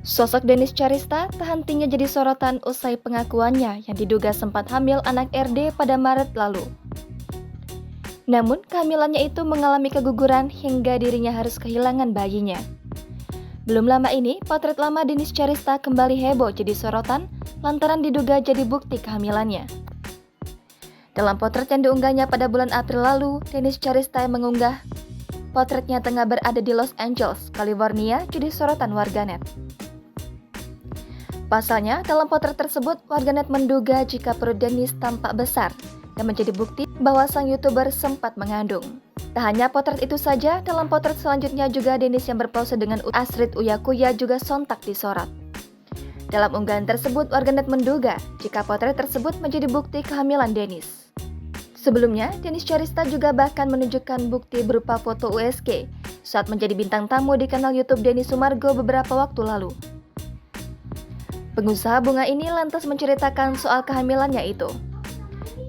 Sosok Denis Charista tak hentinya jadi sorotan usai pengakuannya yang diduga sempat hamil anak RD pada Maret lalu. Namun, kehamilannya itu mengalami keguguran hingga dirinya harus kehilangan bayinya. Belum lama ini, potret lama Denis Charista kembali heboh jadi sorotan lantaran diduga jadi bukti kehamilannya. Dalam potret yang diunggahnya pada bulan April lalu, Denis Charista yang mengunggah potretnya tengah berada di Los Angeles, California, jadi sorotan warganet. Pasalnya, dalam potret tersebut, warganet menduga jika perut Denis tampak besar dan menjadi bukti bahwa sang YouTuber sempat mengandung. Tak hanya potret itu saja, dalam potret selanjutnya juga Denis yang berpose dengan Astrid Uyakuya juga sontak disorot. Dalam unggahan tersebut, warganet menduga jika potret tersebut menjadi bukti kehamilan Denis. Sebelumnya, Denis Charista juga bahkan menunjukkan bukti berupa foto USG saat menjadi bintang tamu di kanal YouTube Denny Sumargo beberapa waktu lalu. Pengusaha bunga ini lantas menceritakan soal kehamilannya itu.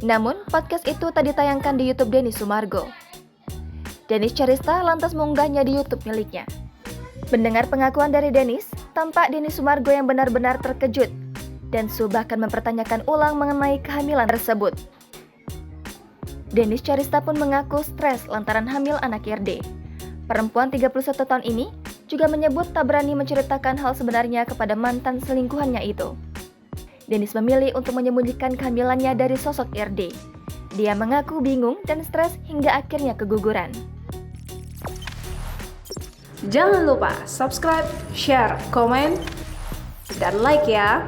Namun, podcast itu tak ditayangkan di YouTube Denny Sumargo. Denis Charista lantas mengunggahnya di YouTube miliknya. Mendengar pengakuan dari Denis, tampak Denny Sumargo yang benar-benar terkejut dan bahkan mempertanyakan ulang mengenai kehamilan tersebut. Denis Charista pun mengaku stres lantaran hamil anak RD. Perempuan 31 tahun ini juga menyebut tak berani menceritakan hal sebenarnya kepada mantan selingkuhannya itu. Denis memilih untuk menyembunyikan kehamilannya dari sosok RD. Dia mengaku bingung dan stres hingga akhirnya keguguran. Jangan lupa subscribe, share, komen, dan like ya!